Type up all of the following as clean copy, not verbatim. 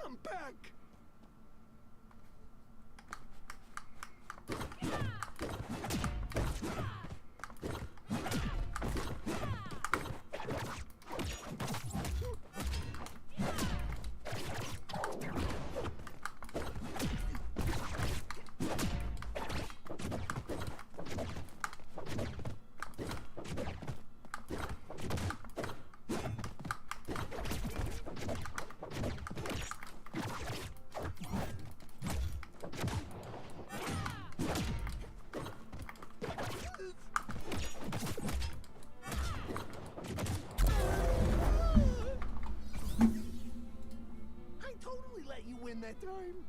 I'm back! That time.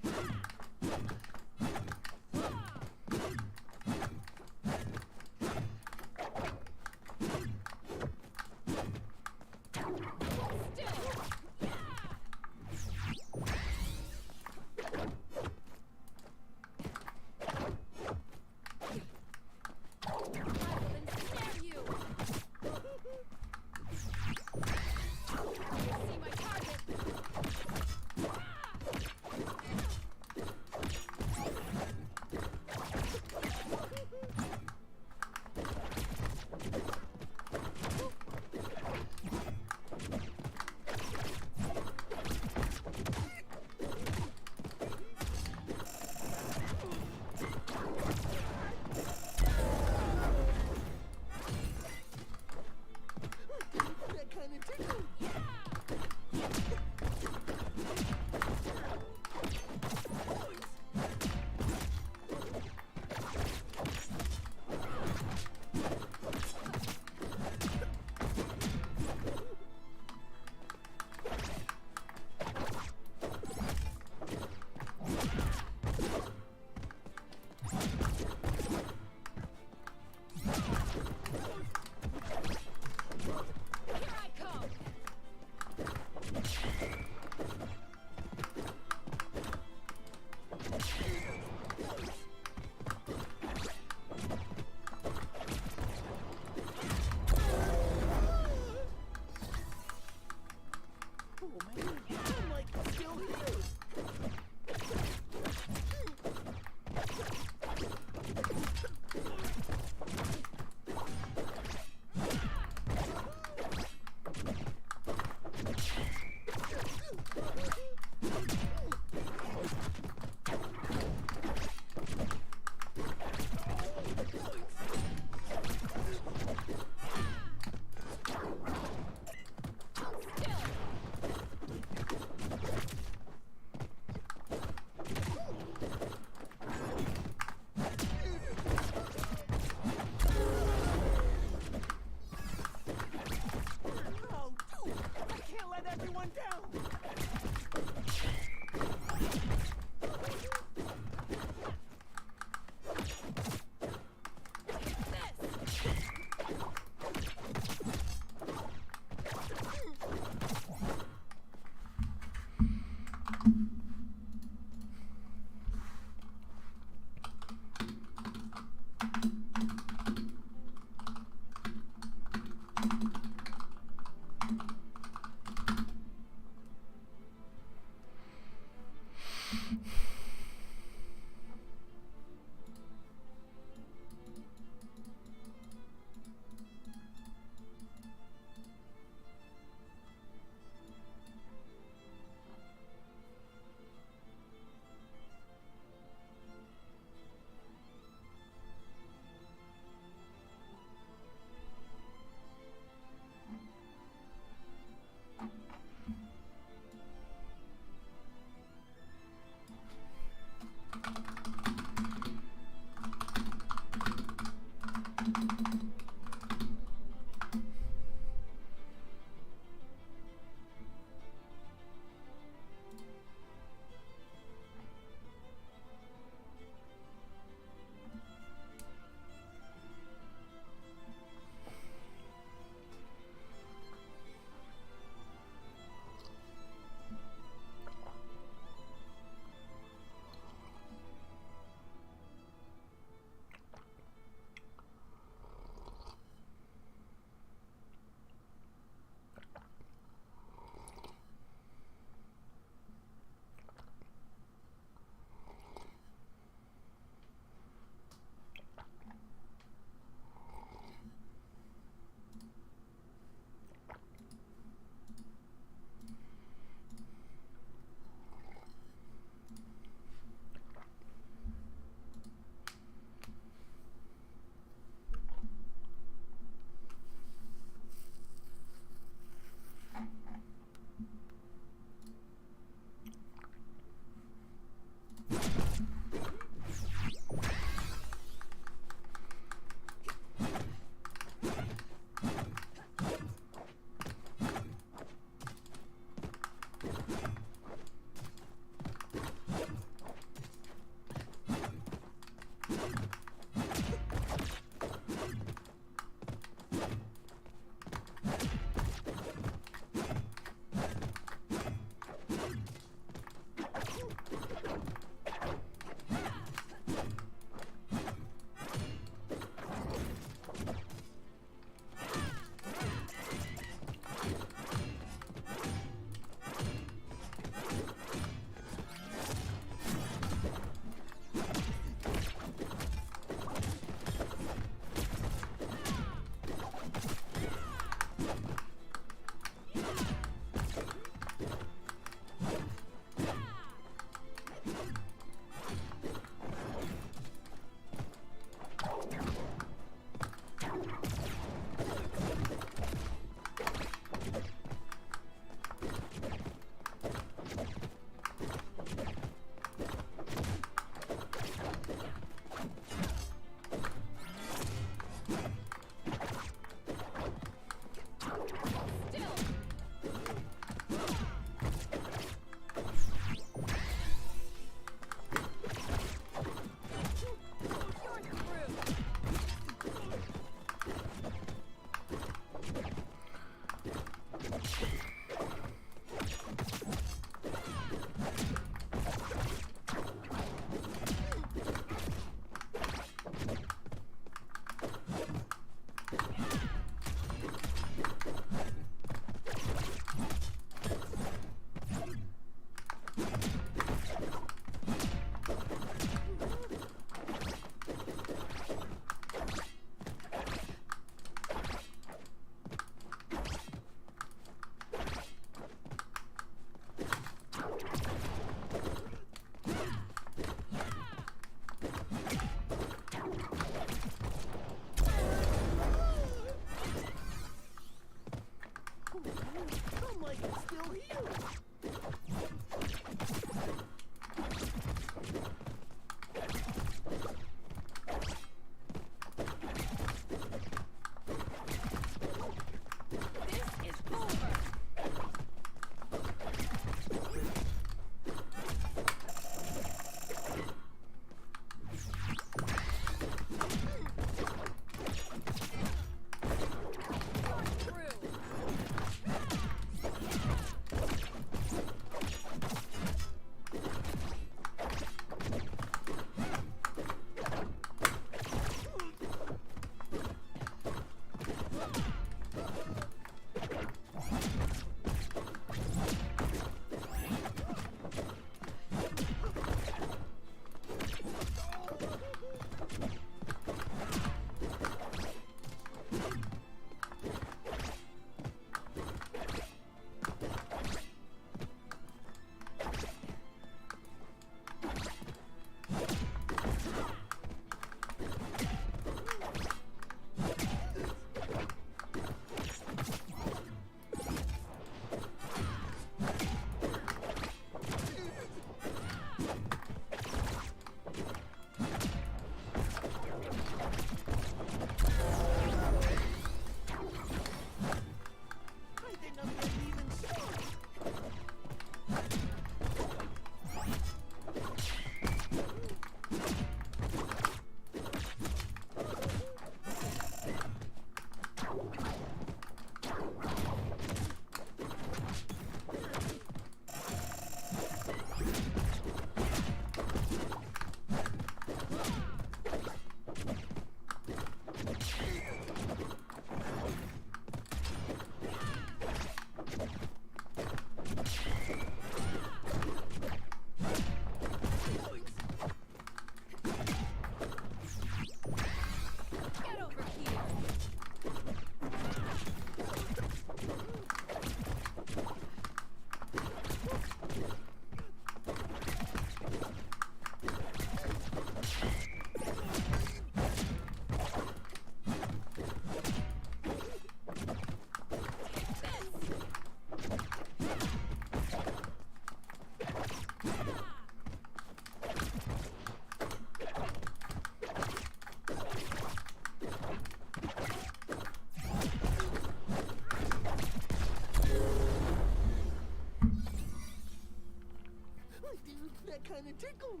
dude. That kind of tickled.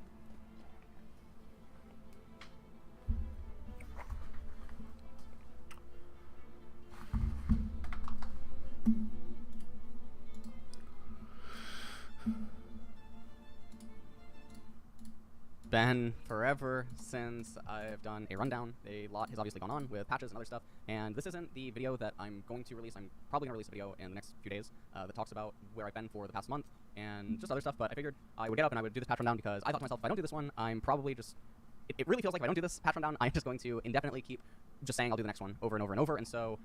Been forever since I've done a rundown. A lot has obviously gone on with patches and other stuff, and this isn't the video that I'm going to release. I'm probably going to release a video in the next few days that talks about where I've been for the past month and just other stuff, but I figured I would get up and I would do this patch rundown because I thought to myself, if I don't do this one, I'm probably just... It really feels like if I don't do this patch rundown, I'm just going to indefinitely keep just saying I'll do the next one over and over and over, and so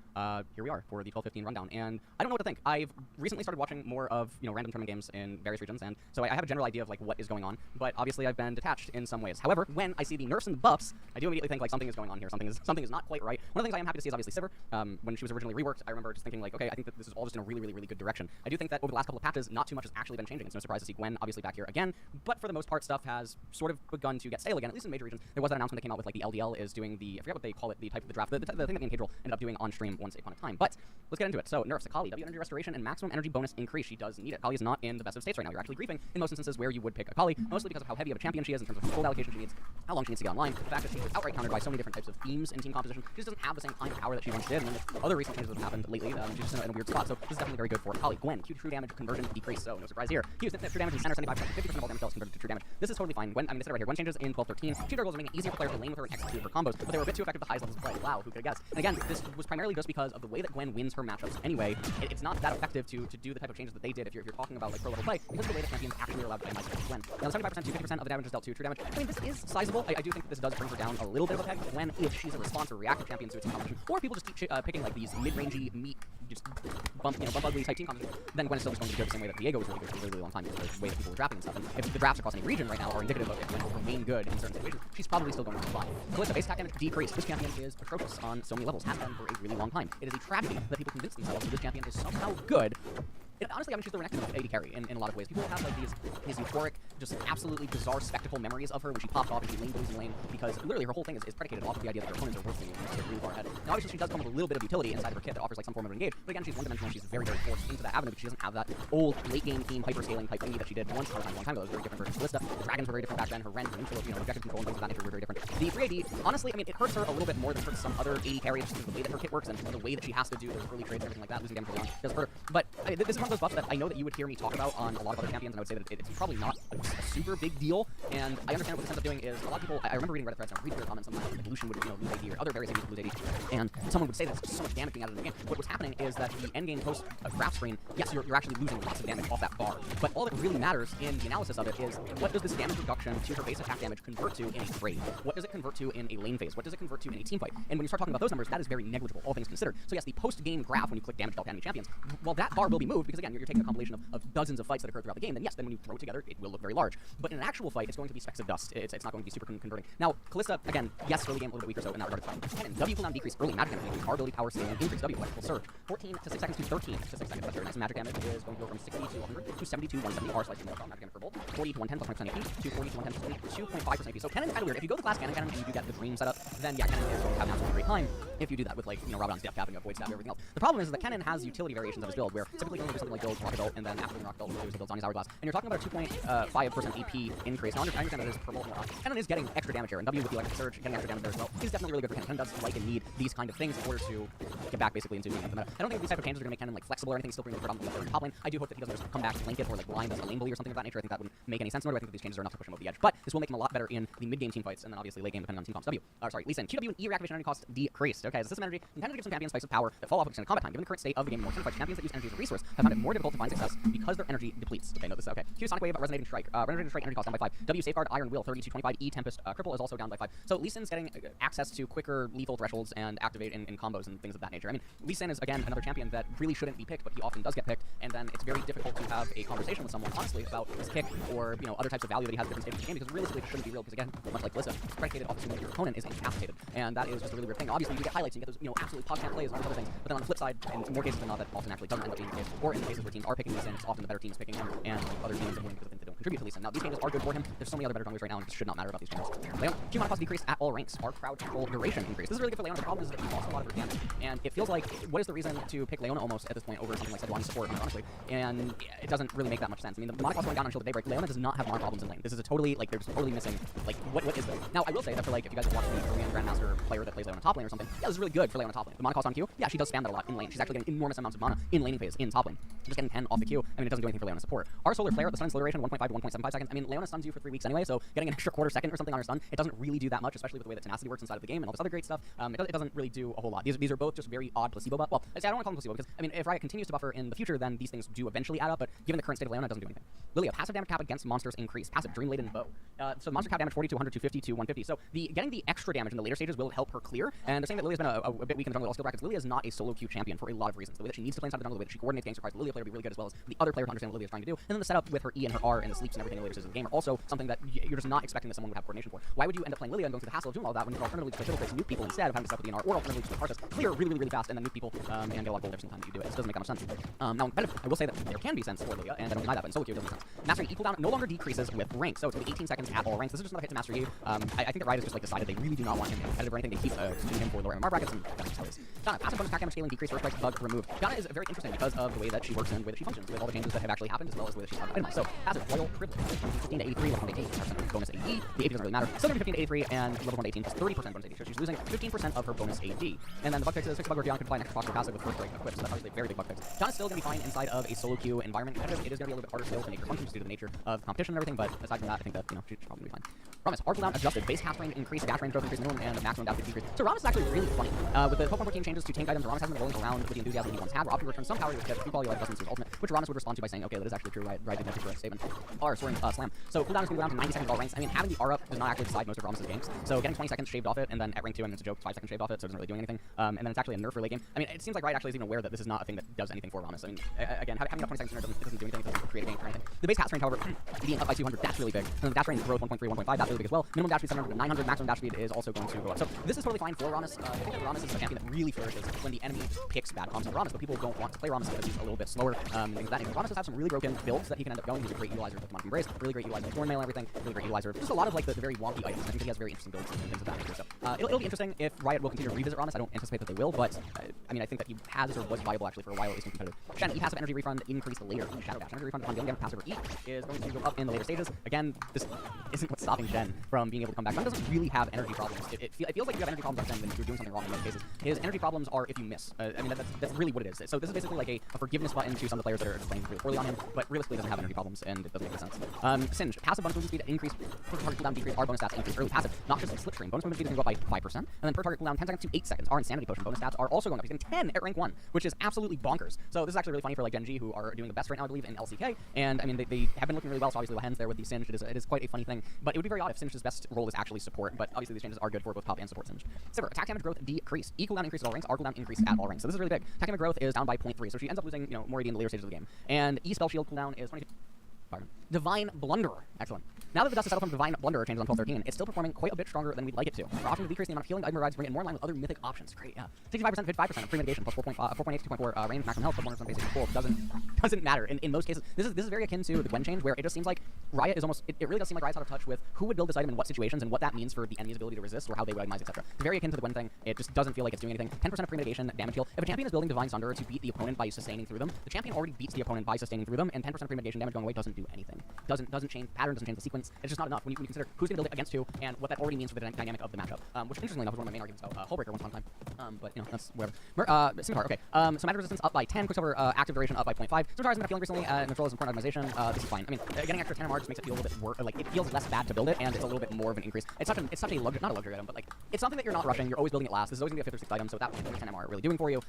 here we are for the 12-15 rundown, and I don't know what to think. I've recently started watching more of, random tournament games in various regions, and so I have a general idea of, like, what is going on, but obviously I've been detached in some ways. However, when I see the nerfs and the buffs, I do immediately think, like, something is going on here, something is not quite right. One of the things I am happy to see is obviously Sivir. When she was originally reworked, I remember just thinking, like, okay, I think that this is all just in a really, really, really good direction. I do think that over the last couple of patches, not too much has actually been changing. It's no surprise to see Gwen obviously back here again, but for the most part, stuff has sort of begun to get stale again, at least in major regions. There was that announcement that came out with, like, the LDL is doing the, I forget what they call it, the type of the draft, the thing that me and Cadril ended up doing on stream once upon a time. But let's get into it. So nerfs: Akali, W energy restoration and maximum energy bonus increase. She does need it. Akali is not in the best of states right now. You're actually griefing in most instances where you would pick Akali, mostly because of how heavy of a champion she is in terms of gold allocation she needs, how long she needs to get online, the fact that she's outright countered by so many different types of themes in team composition. She just doesn't have the same kind of power that she once did, and then there's other recent changes that have happened lately. She's just in a weird spot, so this is definitely very good for Akali. Gwen, Q true damage conversion decrease, so no surprise here. Q true damage in center 75%, 50% of all damage dealt is converted to true damage. This is totally fine. Gwen, I mean, they said it right here. Gwen changes in 12-13. She goals are making it easier for players to lane with her and execute her combos, but they were a bit too effective at the highest levels of play. Wow, who could have guessed? And again, this was primarily just because of the way that Gwen wins her matchups anyway. It's not that effective to do the type of changes that they did if you're talking about, like, pro level play, because of the way that champions actually are allowed to play myself Gwen. Now, 75% to 50% of the damage is dealt to true damage. I mean, this is sizable. I do think that this does bring her down a little bit of a peg. Gwen, if she's a response or reactive champion to its competition, or people just keep picking, like, these mid-rangey meat, just bump ugly type team competition, then Gwen is still just going to be good the same way that Diego was really good for a really, really long time because of the way that people were drafting and stuff. And if the drafts across any region right now are indicative of if Gwen will remain good in certain situations, she's probably still going to be fine. Kalista, base attack damage decrease. This champion is atrocious on so many levels, has been for a really long time. It is a tragedy that people convince themselves that this champion is somehow good. Honestly, I mean, she's the Renekton of AD carry in a lot of ways. People have, like, these euphoric, just absolutely bizarre spectacle memories of her when she pops off and she lane bullies in lane, because literally her whole thing is predicated off of the idea that her opponents are worse than you and she's really far ahead. Now, obviously, she does come with a little bit of utility inside of her kit that offers, like, some form of engage, but again, she's one-dimensional, she's very, very forced into that avenue because she doesn't have that old late-game team hyper-scaling type thingy that she did once upon a long time ago. It was very different versus Kalista. Dragons were very different back then. Her Ren, her inflow, objective control and things of that nature were very different. The free AD, honestly, I mean, it hurts her a little bit more than it hurts some other AD carries just because of the way that her kit works and the way that she has to do those early trades and everything like that. Losing damage early on does hurt her. But this is one of those buffs that I know that you would hear me talk about on a lot of other champions, and I would say that it's probably not a super big deal. And I understand what this ends up doing is a lot of people. I remember reading Reddit threads and reading their comments sometimes like Lucian would lose AD or other various ADs would lose AD, and someone would say that there's so much damage being added in the game. What was happening is that the end game post graph screen, yes, you're actually losing lots of damage off that bar, but all that really matters in the analysis of it is what does this damage reduction to her base attack damage convert to in a trade? What does it convert to in a lane phase? What does it convert to in a team fight? And when you start talking about those numbers, that is very negligible, all things considered. So yes, the post-game graph when you click damage dealt to enemy champions, well, that bar will be moved because again, you're taking a compilation of dozens of fights that occur throughout the game. Then yes, then when you throw it together, it will look very large. But in an actual fight, it's going to be specks of dust. It's not going to be super converting. Now, Kalista, again, yes, early game a little bit weaker, so in that regard, it's fine. Cannon, W cooldown decrease, early magic damage increase, car ability power scaling, increase W electrical surge, 14 to 6 seconds to 13 to 6 seconds. That's very nice. Magic damage is going to go from 60 to 100 to 70 to 170 R slice more magic damage per bolt, 40 to 110 plus 100% AP, to 40 to 110 plus 2.5% AP. So Cannon's kind of weird. If you go the class Cannon and you do get the dream setup, then yeah, Cannon is going to have an absolutely great time if you do that with, like, Rabadon's death capping, void stab, everything else. The problem is that Cannon has utility variations of his build where typically you only do something like build Rocket Belt, and then after the Rocket Belt, he builds on his Hourglass. And you're talking about a 2.5% AP increase. Now, I understand that it is per bolt more. Cannon is getting extra damage here, and W with the electric surge, getting extra damage there as well, is definitely really good for Cannon. Cannon does like and need these kind of things in order to get back basically into the meta. I don't think these type of changes are going to make Cannon, like, flexible or anything, still bring the predominantly top lane. I do hope that he doesn't just come back, flank it, or, like, blind as a lane bully or something of that nature. I think that wouldn't make any sense, nor do I think that these changes are enough to push him over the edge. But this will make him a lot better in the mid-game team fights, and then obviously late game depending on team comps. Lee Sin, QW and E reactivation energy cost decreased. Okay, as a system energy, intended to give some champions spikes of power that fall off of extended combat time. Given the current state of the game, more fights, champions that use energy as a resource have found it more difficult to find success because their energy depletes. Okay, note this. Okay, Q Sonic Wave, Resonating Strike. Resonating Strike energy cost down by 5. W Safeguard, Iron Will, 32 25. E Tempest, Cripple is also down by 5. So Lee Sin's getting access to quicker lethal thresholds and activate in combos and things of that nature. I mean, Lee Sin is again another champion that really shouldn't be picked, but he often does get picked, and then it's very difficult to have a conversation with someone honestly about his kick or other types of value that he has at different stages of the game, because realistically it shouldn't be real, because again, much like Kalista, it's predicated off assuming that your opponent is incapacitated, and that is just a really weird thing. Obviously you get highlights and you get those absolutely pog champ plays and all those other things, but then on the flip side, in more cases than not, that often actually doesn't end up being the case, or in cases where teams are picking Lee Sin, it's often the better teams picking him, and other teams are winning because they don't contribute to Lee Sin. Now, these changes are good for him. There's so many other better junglers right now, and it should not matter about these changes. Leona, Q mana cost decrease at all ranks. Our crowd control duration increase. This is really good for Leona. The problem is that he lost a lot of her damage, and it feels like, what is the reason to pick Leona almost at this point over something like Sejuani support, honestly? And it doesn't really make that much sense. I mean, the mana cost going down on Shield of Daybreak, Leona does not have mana problems in lane. This is a totally, like, they're just totally missing, like, what is this? Now, I will say that for, like, if you guys have watched the Korean Grandmaster player that plays Leona top lane or something, yeah, this is really good for Leona top lane. The mana cost on Q, yeah, she does spam that a lot in lane. She's actually getting enormous amounts of mana in laning phase, in top lane. Just getting 10 off the Q, I mean, it doesn't do anything for Leona support. Our solar flare, the stun slow duration, 1.5 to 1.75 seconds. I mean, Leona stuns you for 3 weeks anyway, so getting an extra quarter second or something on her stun, it doesn't really do that much, especially with the way that tenacity works inside of the game and all this other great stuff. It doesn't really do a whole lot. These are both just very odd placebo buff. Well, I don't want to call them placebo because, I mean, if Riot continues to buffer in the future, then these things do eventually add up, but given the current state of Leona, it doesn't do anything. Lilia, passive damage cap against monsters increased. Passive Dream Laden Bow. So monster cap damage 40 to 100 to 50 to 150. So getting the extra damage in the later stages will help her clear. And they're saying that Lilia's been a bit weak in the jungle with all skill brackets. Lilia is not a solo queue champion for a lot of reasons. The way that she needs to play inside the jungle, the way that she coordinates ganks requires the Lilia player to be really good, as well as the other player to understand what Lilia is trying to do. And then the setup with her E and her R and the sleeps and everything in the later stages of the game are also something that you're just not expecting that someone would have coordination for. Why would you end up playing Lilia and going through the hassle of doing all that when you can alternatively play Fiddle Face and nuke people instead of having to set up with the NR, or alternatively just play Karthus, clear really fast and then nuke people and get a lot of gold every single time that you do it. This doesn't make that much sense. Now, I will say that there can be sense for Lilia, and I don't deny that, but in solo queue it doesn't make sense. Mastery E cooldown no longer decreases with rank, so it's going to be 18 seconds at all ranks. This is just another hit to Master E. I think that Riot has just like decided they really do not want him competitive or anything. They keep using him for lower MMR brackets and stories. Donna, passive bonus attack damage scaling decrease, first strike bug removed. Donna is very interesting because of the way that she works and the way that she functions, with all the changes that have actually happened, as well as the way that she's itemized. So, passive Royal Privilege, 15 to 83, level 118, bonus AD. The AD doesn't really matter. Still 15 to 83, and level 118 plus 30% bonus AD. So she's losing 15% of her bonus AD. And then the bug fix is 6 bug where Diana can apply an extra cost for passive with first strike equipped, so that's obviously a very big bug fix. Donna's still going to be fine inside of a solo queue environment. Competitive, it is going to be a little bit harder still to make her function just due to the nature of competition and everything, but aside from that, I think that, you know, she should probably be fine. Ramus, R cooldown adjusted, base cast range increase, dash range growth increase minimum, and maximum dash decrease. So Ramus is actually really funny. With the Pokemon 14 changes to tank items, Ramus hasn't been rolling around with the enthusiasm he once had, where option returns some power to his quality life lessons to his ultimate, which Ramus would respond to by saying, okay, that is actually true, right did make a correct statement. R, soaring slam. So cooldown is going to go down to 90 seconds at all ranks. I mean, having the R up does not actually decide most of Ramus' games. So getting 20 seconds shaved off it, and then at rank 2, I mean, it's a joke, 5 seconds shaved off it, so it doesn't really do anything. And then it's actually a nerf for late game. I mean, it seems like Riot actually is even aware that this is not a thing that does anything for Ramus. I mean, again, having up 20 seconds sooner doesn't do anything, it doesn't create a game or anything. The base cast range, however, being up by 200, that's really big. And then the dash range growth 1.3, 1.5, that's really big as well. Minimum dash speed 700 to 900, maximum dash speed is also going to go up. So this is totally fine for Ramus. I think that Ramus is a champion that really flourishes when the enemy picks bad comps on Ramus, but people don't want to play Ramus because he's a little bit slower. Things of that nature. Ramus does have some really broken builds that he can end up going. He's a great utilizer of Demonic Embrace, really great utilizer of Thorn Mail and everything, really great utilizer of just a lot of like the very wonky items. I think that he has very interesting builds and things of that nature. So it'll be interesting if Riot will continue to revisit Ramus. I don't anticipate that they will, but I mean, I think that he has or was viable actually for a while, at least in competitive. Shen, E passive energy refund increased later. Shadow dash energy refund on dealing passive or E is going to go up in the later stages. Again, this isn't what's stopping Shen from being able to come back. Shen doesn't really have energy problems. It feels like you have energy problems when you're doing something wrong in most cases. His energy problems are if you miss. I mean, that's really what it is. So this is basically like a forgiveness button to some of the players that are just playing really poorly on him, but realistically doesn't have energy problems, and it doesn't make any sense. Singe, passive bonus movement speed increase, per target cooldown decrease, R bonus stats increase. Early passive, noxious slipstream, bonus movement speed is going to go up by 5%, and then per target cooldown 10 seconds to 8 seconds. R insanity potion bonus stats are also going up. He's getting 10 at rank 1, which is absolutely bonkers. So this is actually really funny for like Gen G, who are doing the best right now, I believe, in LCK, and I mean, they have been looking really well, so obviously Lahen's there with the Singe. It is quite a funny thing, but it would be very odd if Singe's best role is actually support, but obviously these changes are good for both top and support Singe. Sivir, attack damage growth decrease. E cooldown increase at all ranks, R cooldown increase at all ranks. So this is really big. Attack damage growth is down by 0.3, so she ends up losing, you know, more AD in the later stages of the game. And E spell shield cooldown is 22. Divine Blunderer. Excellent. Now that the dust is settled from Divine Blunderer changes on 1213, it's still performing quite a bit stronger than we'd like it to. We're opting to decrease the amount of healing item provides to bring it more in line with other mythic options. Great, yeah. 65%, 55% of pre-mitigation, plus 4.8 to 2.4 range, maximum health, plus 100% basic control. Doesn't matter. In most cases, this is very akin to the Gwen change, where it just seems like Riot is almost, it really does seem like Riot's out of touch with who would build this item in what situations and what that means for the enemy's ability to resist or how they would itemize, etc. It's very akin to the Gwen thing. It just doesn't feel like it's doing anything. 10% of pre-mitigation, damage heal. If a champion is building Divine Sunderer to beat the opponent by sustaining through them, the champion already beats the opponent by sustaining through them, and 10% of pre-mitigation damage going away doesn't do anything. Doesn't change pattern, doesn't change the sequence. It's just not enough when you consider who's going to build it against who and what that already means for the dynamic of the matchup. Which interestingly enough is one of my main arguments about Hullbreaker once upon a time. But you know, that's whatever. Scimitar, okay. So magic resistance up by 10, Quicksilver active duration up by 0.5. Scimitar has been feeling recently, and Control is important optimization. This is fine. I mean, getting extra 10 MR just makes it feel a little bit worse. Like, it feels less bad to build it, and it's a little bit more of an increase. It's such a luxury, not a luxury item, but like, it's something that you're not rushing. You're always building it last. This is always going to be a 5th or 6th item, so that 10 MR really doing for you.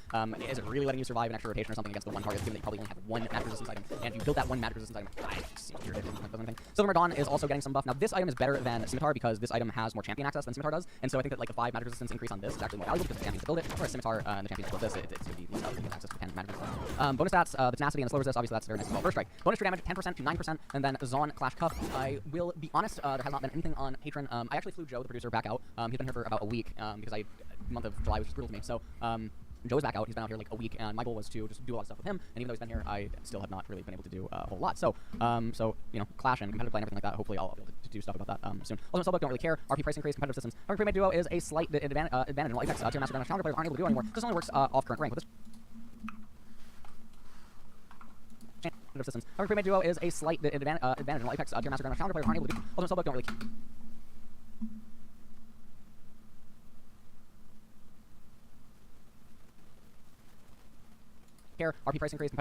Is it really letting you survive an extra rotation or something against the one target, given that you probably only have one magic resistance item, and if you build that one magic resistance item, it seems weird. It doesn't anything. Silver Dawn is also getting some buff. Now, this item is better than Scimitar because this item has more champion access than Scimitar does, and so I think that like the 5 magic resistance increase on this is actually more valuable because the champions build it, whereas Scimitar and the champions build this, it's going to be less valuable to get access to 10 magic resistance. Bonus stats, the tenacity and the slow resist, obviously that's very nice as well. First strike, bonus true damage 10% to 9%, and then Zon Clash Cuff. I will be honest, there has not been anything on Patron. I actually flew Joe, the producer, back out. He's been here for about a week because month of July was just brutal to me. So Joe is back out. He's been out here like a week, and my goal was to just do a lot of stuff with him. And even though he's been here, I still have not really been able to do a whole lot. So, Clash and competitive play and everything like that. Hopefully, I'll be able to do stuff about that soon. Also, don't really care. RP price increase, competitive systems. Every pre-made duo is a slight advantage in all Apex. Tier master counter players aren't able to do anymore. This only works off current rank. With this systems. Every pre-made duo is a slight advantage in all Apex. Tier master counter players aren't able to do. Also, don't really care. RP price increase.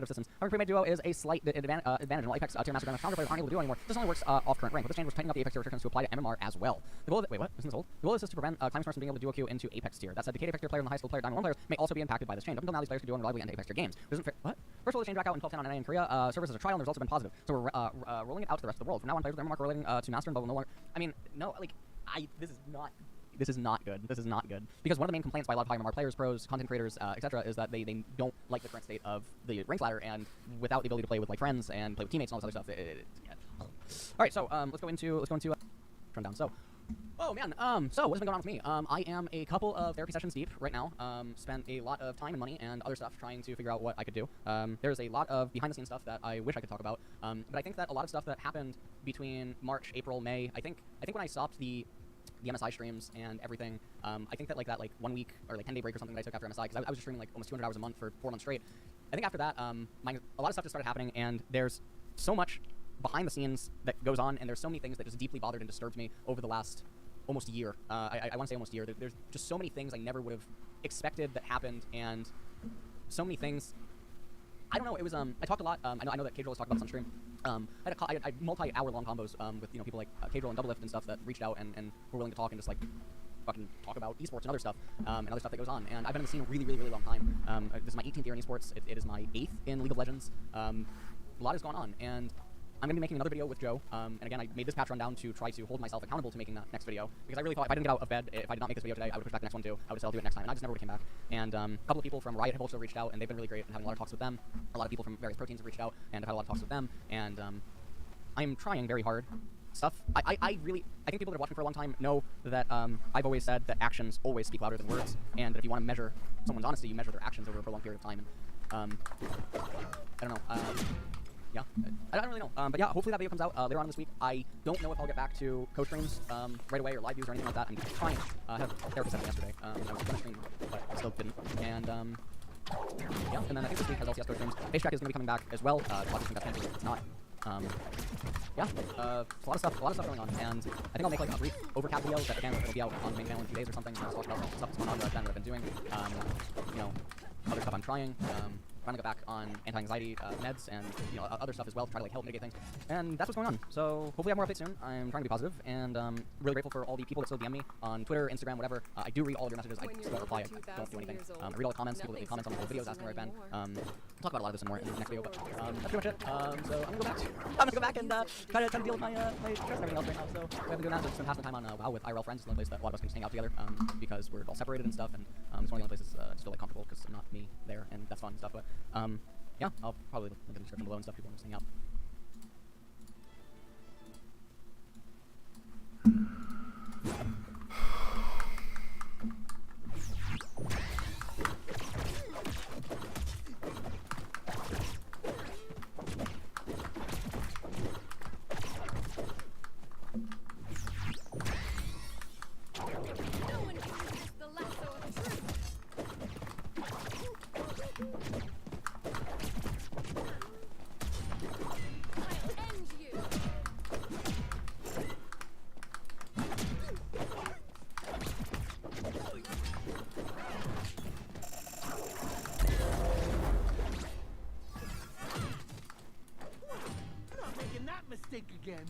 Systems. Every pre-made duo is a slight advantage in all Apex. Tier master counter players aren't able to do anymore. This only works off current rank. With this change, was tightening up the Apex tier restrictions to apply to MMR as well. The goal of wait, what? Isn't this old? The goal is just to prevent climbing stars from being able to duo queue into Apex tier. That said, decayed Apex tier player and the high school player Diamond 1 players may also be impacted by this change. Up until now, these players could duo reliably into Apex tier games. What? First of all, the change back out in 1210 on NA in Korea. Service is a trial and the results have been positive. So we're rolling it out to the rest of the world. From now on, players with MMR correlating to master and will no longer. I mean, no, like this is not good. This is not good. Because one of the main complaints by a lot of high MMR players, pros, content creators, etc., is that they don't like the current state of the rank ladder, and without the ability to play with like friends and play with teammates and all this other stuff, yeah. All right, so let's go into rundown. So, oh man, so what's been going on with me? I am a couple of therapy sessions deep right now. Spent a lot of time and money and other stuff trying to figure out what I could do. There's a lot of behind-the-scenes stuff that I wish I could talk about. But I think that a lot of stuff that happened between March, April, May. I think when I stopped the MSI streams and everything, I think that like 1 week or like 10-day break or something that I took after MSI, because I was just streaming like almost 200 hours a month for 4 months straight. I think after that, a lot of stuff just started happening, and there's so much behind the scenes that goes on, and there's so many things that just deeply bothered and disturbed me over the last almost year. I want to say almost a year. There's just so many things I never would have expected that happened, and so many things. I don't know. It was I talked a lot. I know that Cadril has talked about this on stream. I had multi-hour-long combos with people like Cadril and Doublelift and stuff that reached out and were willing to talk and just like fucking talk about esports and other stuff that goes on. And I've been in the scene a really, really, really long time. This is my 18th year in esports. It is my 8th in League of Legends. A lot has gone on, and I'm going to be making another video with Joe. And again, I made this patch rundown to try to hold myself accountable to making that next video, because I really thought if I didn't get out of bed, if I did not make this video today, I would push back the next one too. I would say I'll do it next time, and I just never would have came back. And a couple of people from Riot have also reached out, and they've been really great and having a lot of talks with them. A lot of people from various proteins have reached out, and I've had a lot of talks with them. And I'm trying very hard. I think people that are watching for a long time know that I've always said that actions always speak louder than words, and that if you want to measure someone's honesty, you measure their actions over a prolonged period of time. And I don't know. Yeah, I don't really know. But yeah, hopefully that video comes out later on this week. I don't know if I'll get back to co-streams right away or live views or anything like that. I'm trying. I had a therapy session yesterday. I was going to stream, but I still didn't. And yeah, and then I think this week has LCS co-streams. Face track is going to be coming back as well. A lot of people think that's canceled. It's not. Yeah, a lot of stuff going on, and I think I'll make like a brief overcap video that again will be out on the main channel in a few days or something. I'll talk about stuff that's going on what I've been doing. Other stuff I'm trying. Trying to go back on anti-anxiety meds and other stuff as well to try to like help mitigate things, and that's what's going on. So hopefully I have more updates soon. I'm trying to be positive, and really grateful for all the people that still DM me on Twitter, Instagram, whatever. I do read all of your messages. I still don't reply. I don't do anything. I read all the comments. People that leave comments on the videos asking where I've been. We'll talk about a lot of this and more in the next video, but that's pretty much it. So I'm gonna go back and try to deal with my stress and everything else right now. So I've been doing that. Just been passing time on WoW with IRL friends. It's the only place that a lot of us can just hang out together because we're all separated and stuff, and it's one of the only places still like comfortable because I'm not me there, and that's fun and stuff. But yeah, I'll probably link in the description below and stuff. People want to hang out. Mistake again.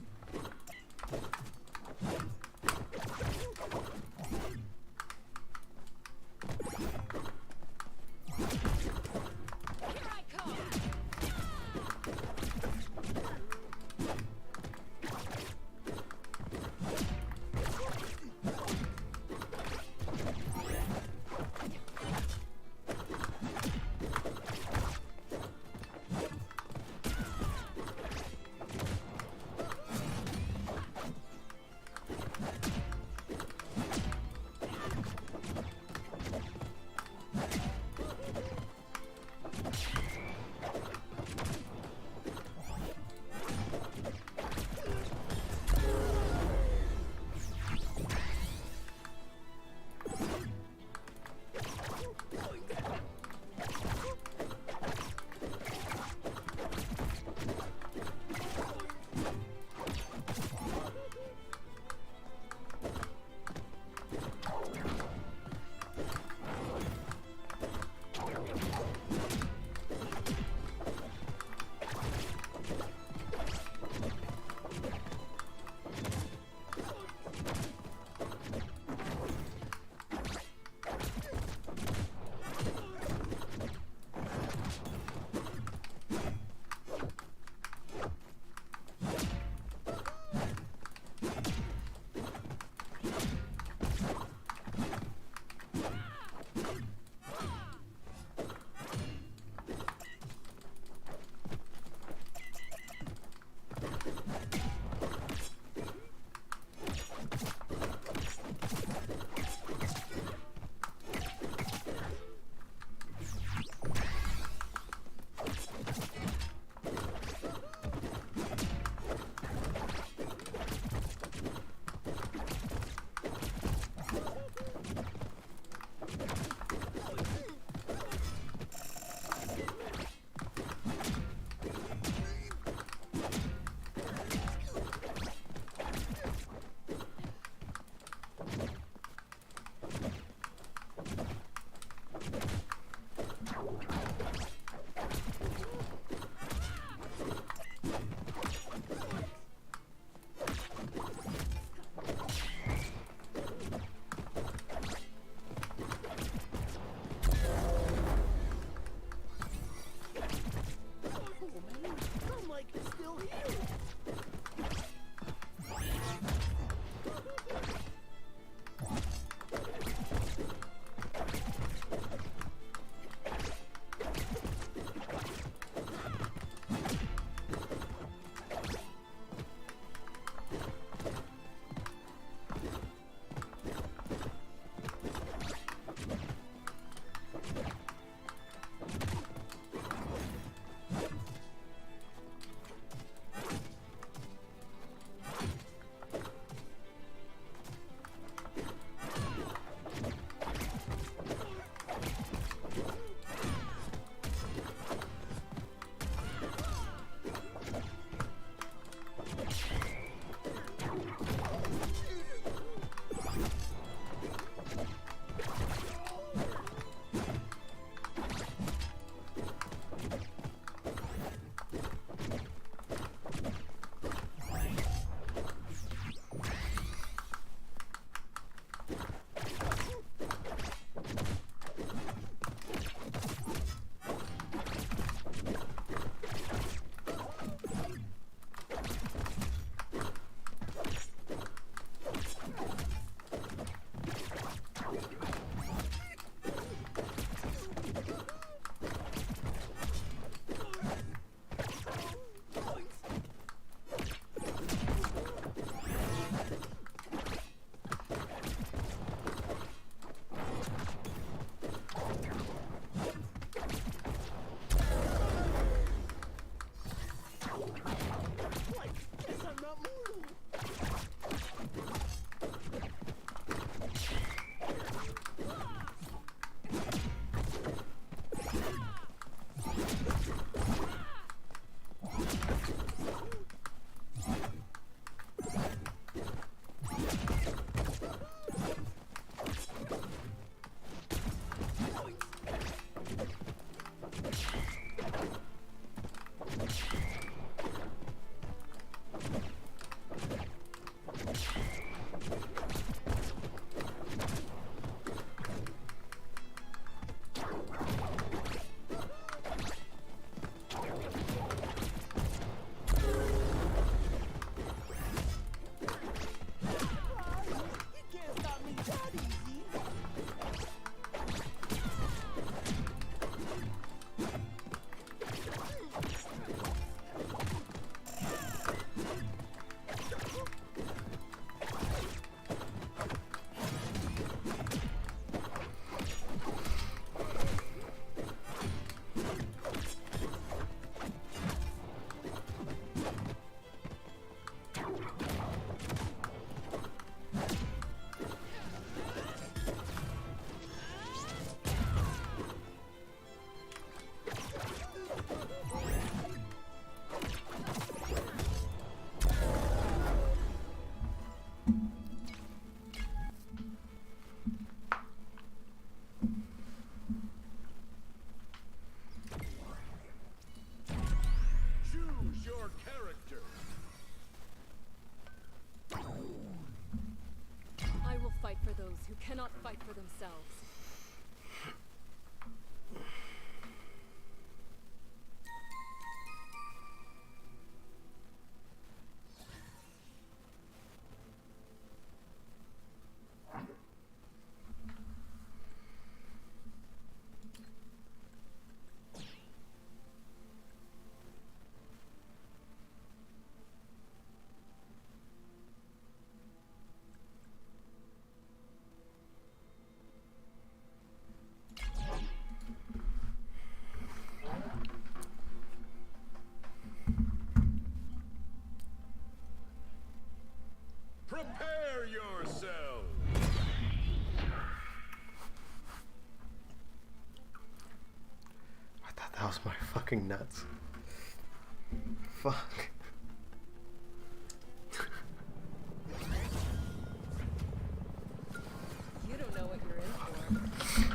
who cannot fight for themselves. Prepare yourself! I thought that was my fucking nuts. Fuck. You don't know what you're in for.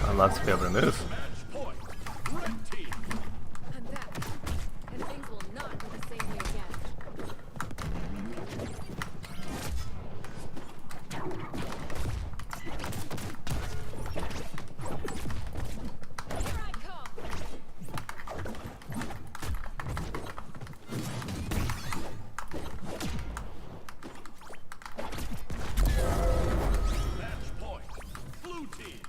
I'd love to be able to move. I'm back. And things will not go the same way again. Here I come! Match point. Blue team.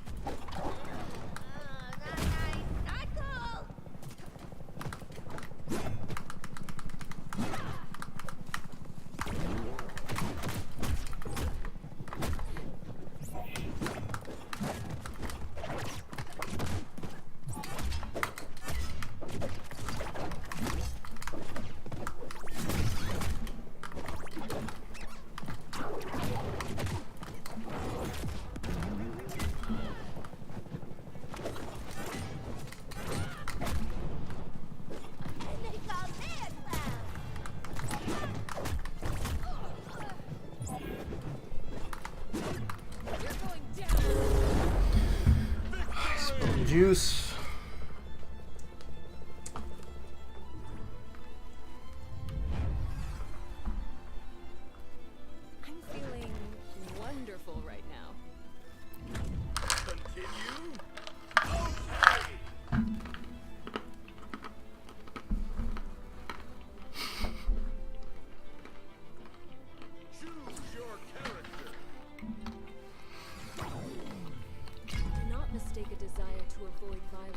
You're going down! Juice. I'm feeling wonderful right now. Continue. Okay. Choose your character. Do not mistake a desire to avoid violence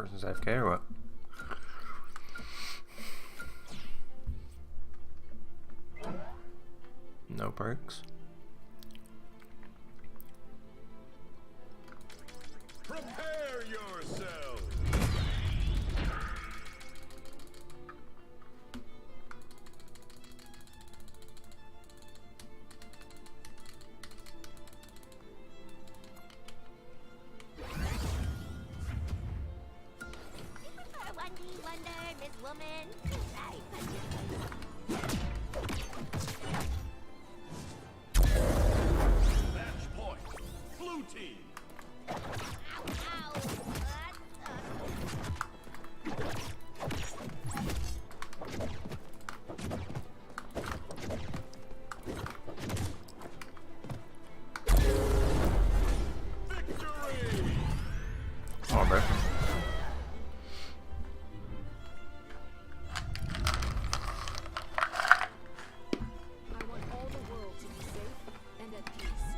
Person's AFK or what? No perks. Prepare yourselves. Wonder, Miss Woman. Match point. Blue team. Ow, ow. Victory. Oh, bro. I want all the world to be safe and at peace.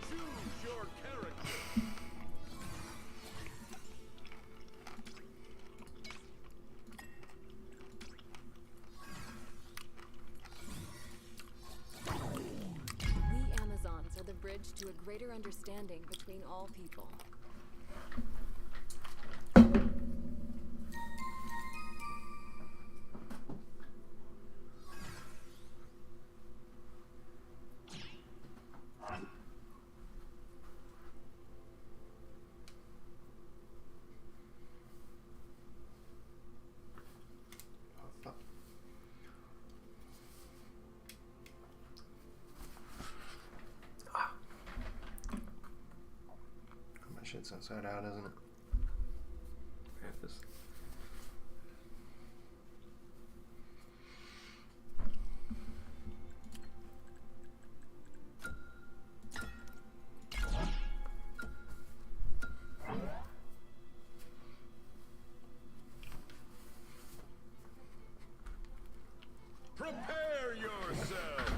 Choose your character. We Amazons are the bridge to a greater understanding between all people. My shit's inside out, isn't it? Yeah, this. Prepare yourselves.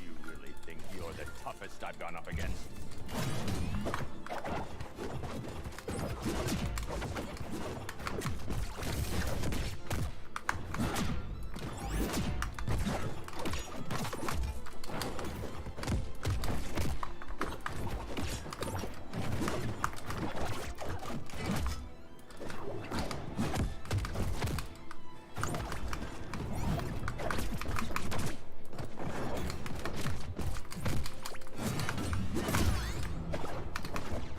You really think you're the toughest I've gone up against?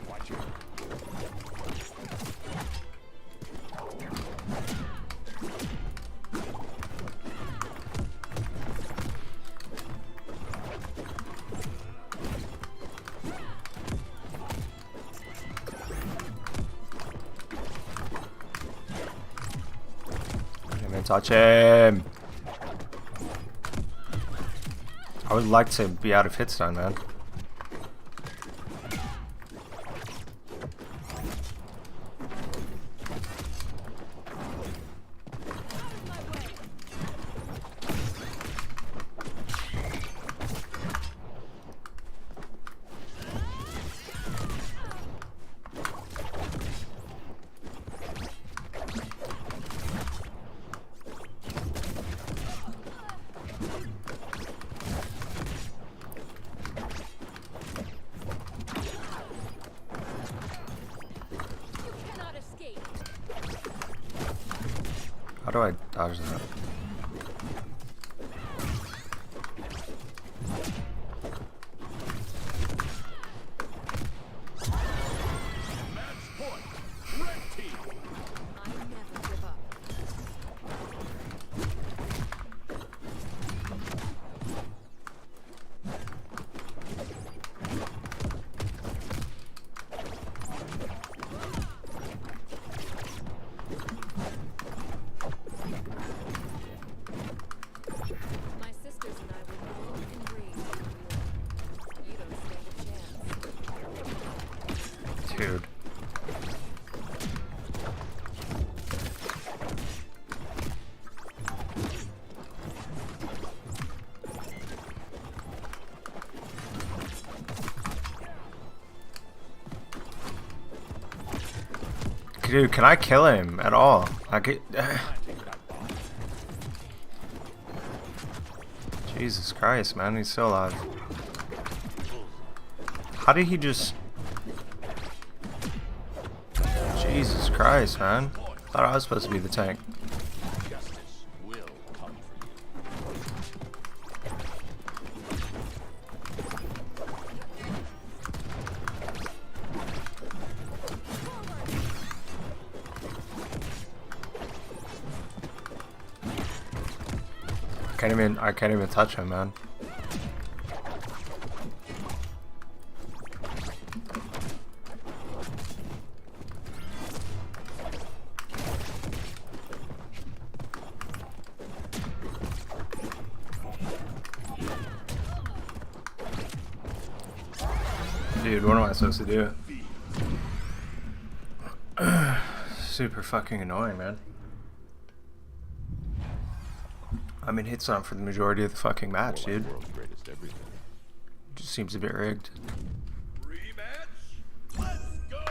Watch it. I didn't even touch him. I would like to be out of hit stun, man. You cannot escape. How do I dodge that? Match point. Red team. I never give up. Dude. Dude, can I kill him at all? I get. Jesus Christ, man, he's still alive. How did he just... Jesus Christ, man. Thought I was supposed to be the tank. Justice will come I can't even touch him, man. Dude, what am I supposed to do? Super fucking annoying, man. I'm in hit zone for the majority of the fucking match, dude. World's greatest everything. Just seems a bit rigged. Rematch? Let's go!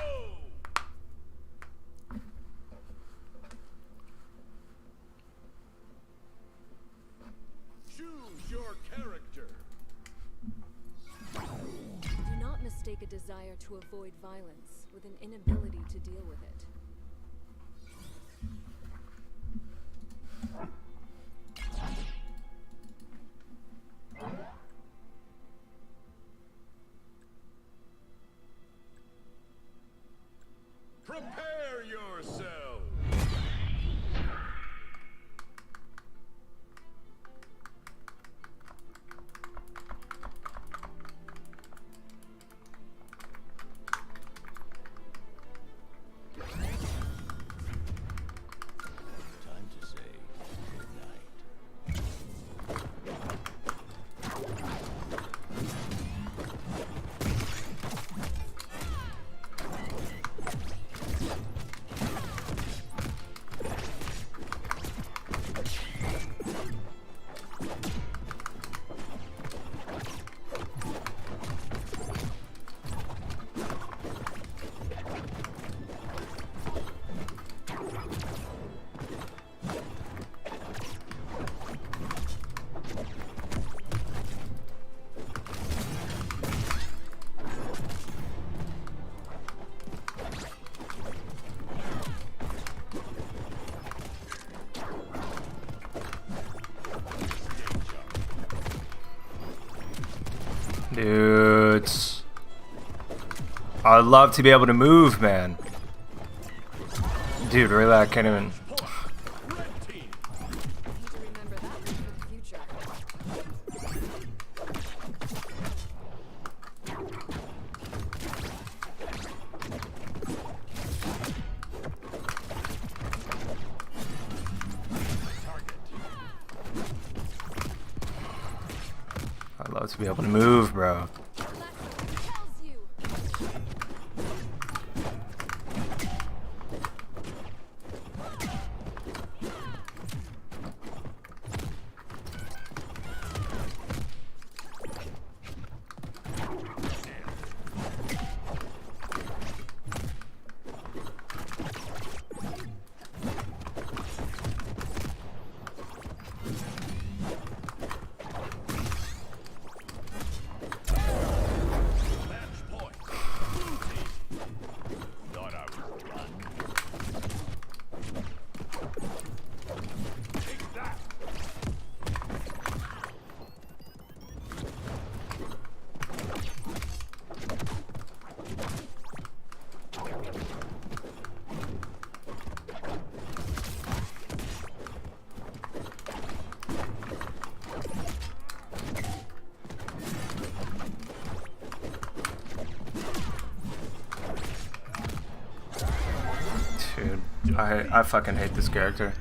Choose your character. Do not mistake a desire to avoid violence with an inability to deal with it. Prepare yourself. Time to say goodnight. Dudes. I'd love to be able to move, man. Dude, really, I can't even... Red team. Need to remember that one for the future. I'd love to be able to move, bro. Tells you. Match point. Blue team. Thought I was done. Take that. Dude, I fucking hate this character.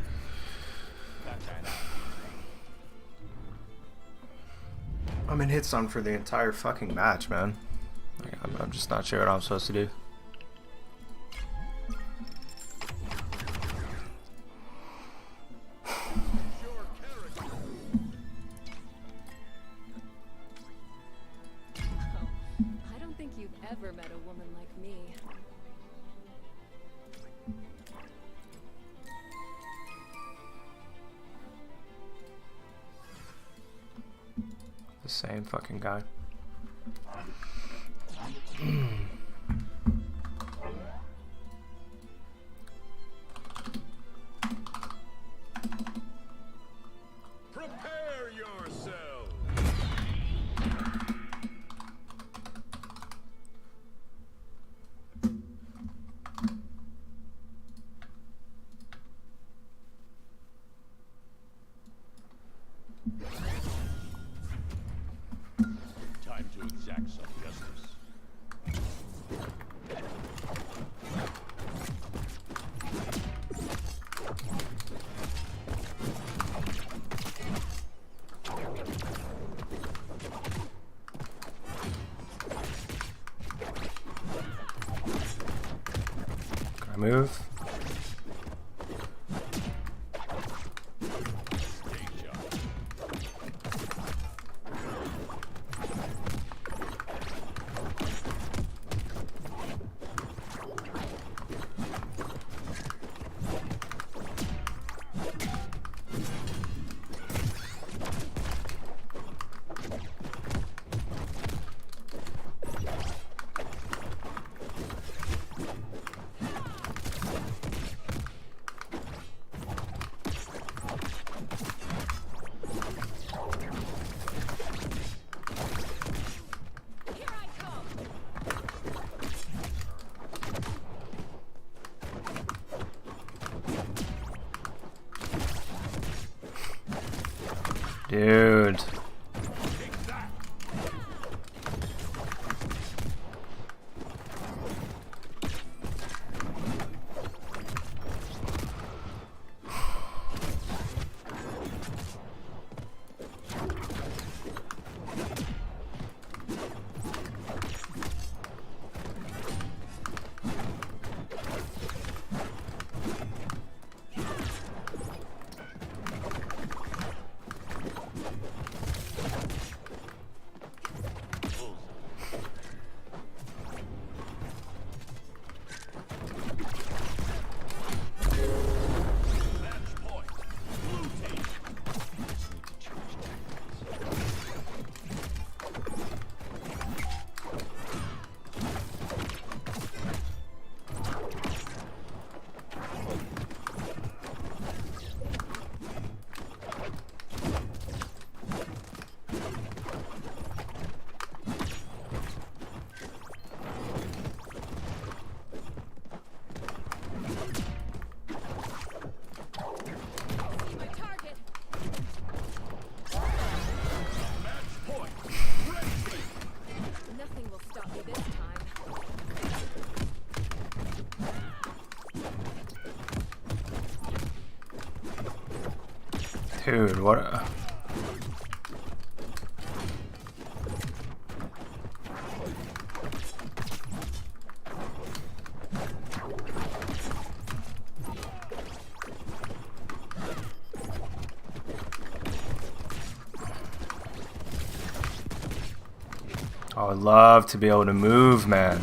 I'm in hit zone for the entire fucking match, man. Like, I'm just not sure what I'm supposed to do. you've ever met a woman like me. The same fucking guy. Prepare yourself. Time to exact some justice. Can I move? Stay sharp. Dude. Match point. Blue team. My target. Match point. Red team. Nothing will stop me this time. Dude, what a... I would love to be able to move, man.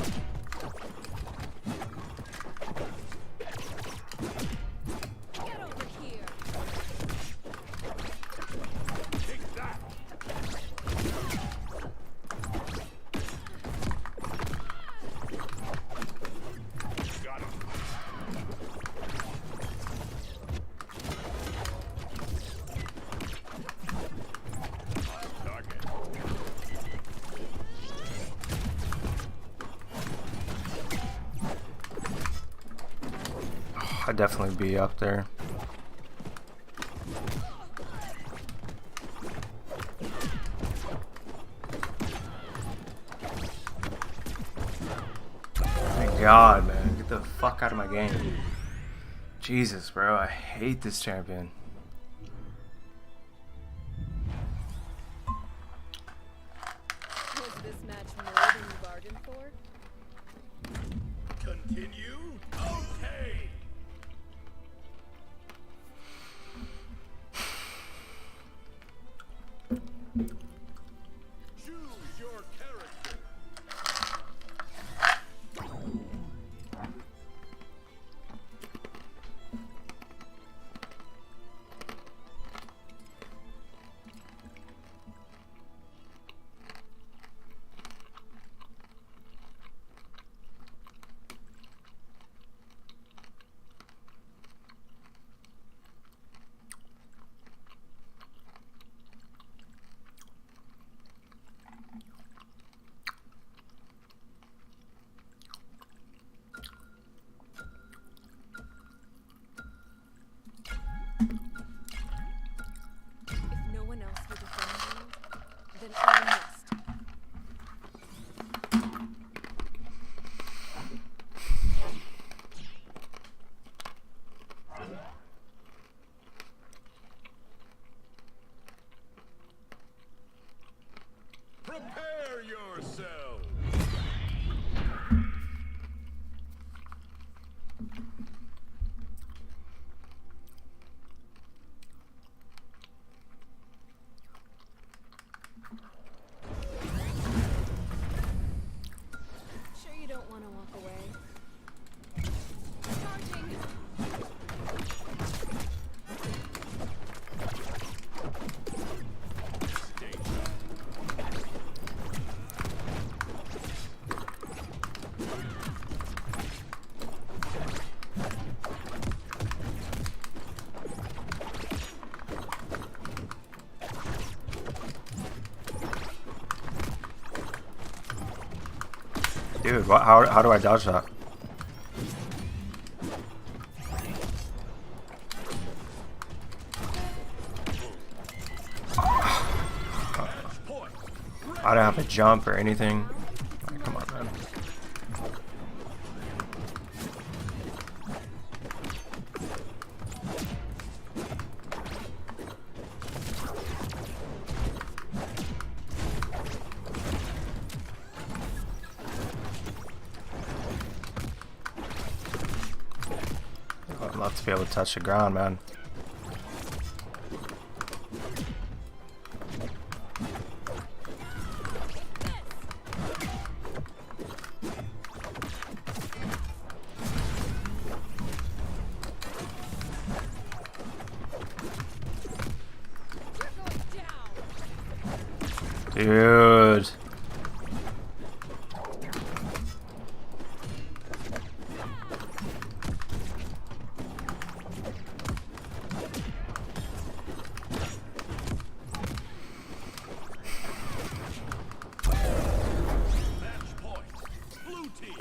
Get over here. Take that. Got him. Target. I'd definitely be up there. Thank God, man. Get the fuck out of my game. Jesus, bro. I hate this champion. Was this match more than you bargained for? Continue? Okay! Choose your character. Prepare yourself. Sure you don't want to walk away? Charging! Dude, what? How do I dodge that? I don't have to jump or anything. Like, come on, man. I'd love to be able to touch the ground, man. Dude. Match point. Blue team.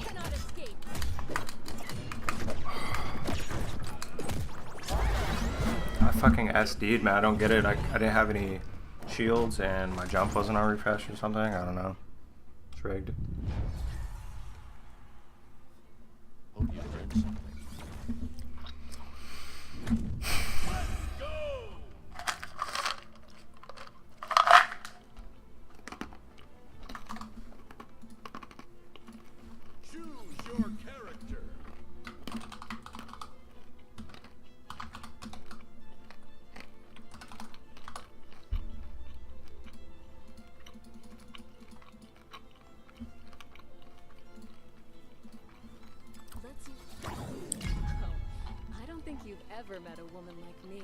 Cannot escape! I fucking SD'd, man. I don't get it. I didn't have any shields and my jump wasn't on refresh or something. I don't know. It's rigged. Hope you learned something. Go! Choose your character. Let's... Oh, I don't think you've ever met a woman like me.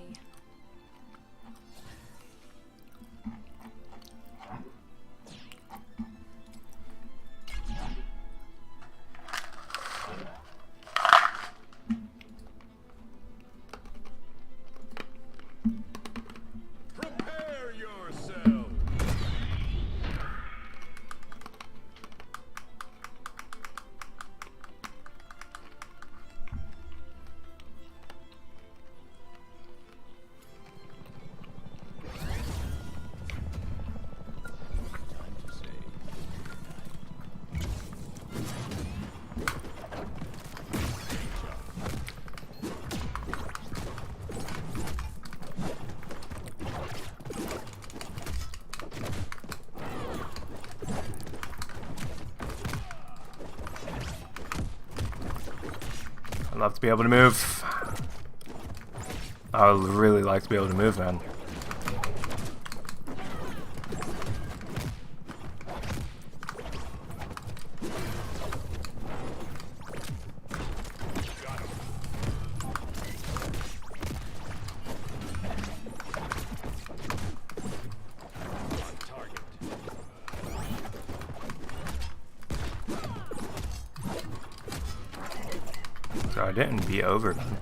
Prepare yourself. Time to say I'd love to be able to move. I would really like to be able to move, man. on target. So I didn't be over, man.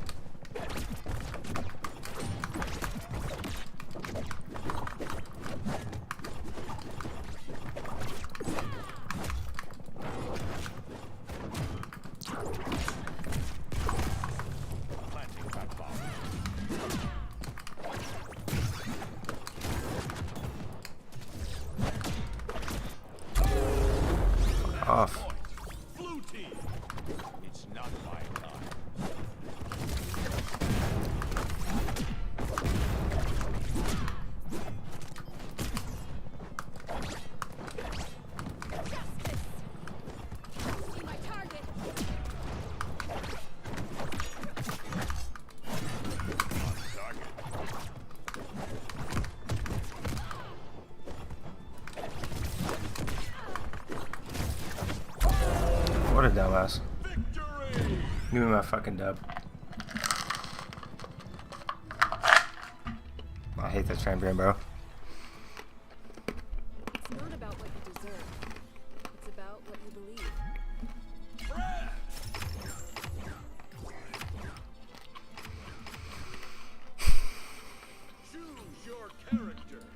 What a dumbass. Victory! Give me my fucking dub. I hate this champion, bro. It's not about what you deserve. It's about what you believe. Brad! Choose your character.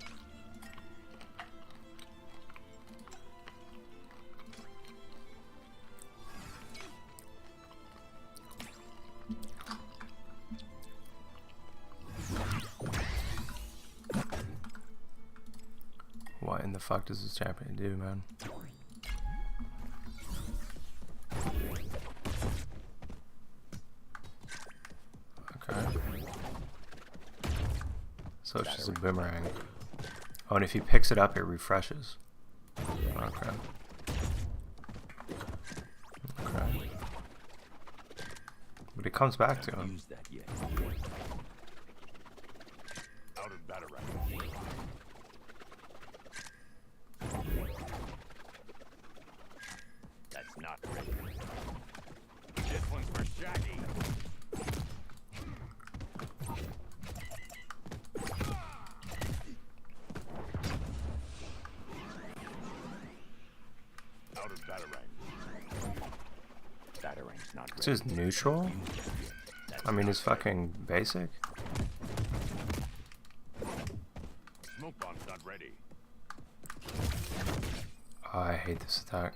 What in the fuck does this champion do, man? Okay. So it's just a boomerang. Oh, and if he picks it up, it refreshes. Okay. Okay. But it comes back to him. Use that yet. Out of Batarang. That's not ready. This one's for Shaggy. Out of Batarang. Batarang's not ready. It's just neutral? I mean, it's fucking basic. Smoke bomb's not ready. Oh, I hate this attack.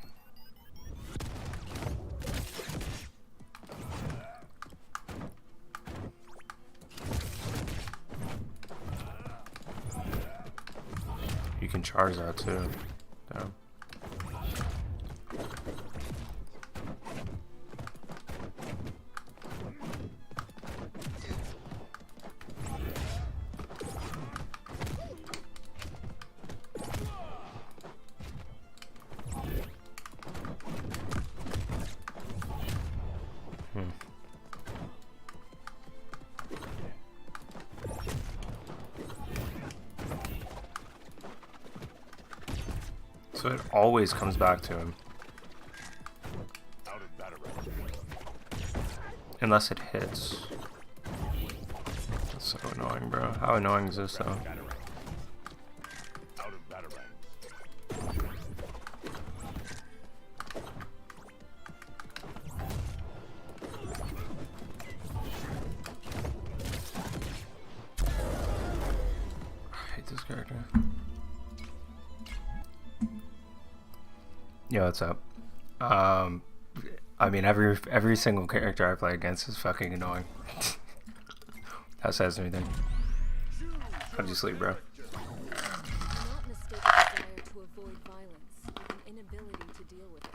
You can charge that too. Damn. So it always comes back to him. Out of Batarang. Unless it hits. That's so annoying, bro. How annoying is this, though? Batarang. Out of Batarang. I hate this character. Yo, what's up? I mean, every single character I play against is fucking annoying. That says anything. How'd you sleep, bro? Do not mistake a desire to avoid violence with an inability to deal with it.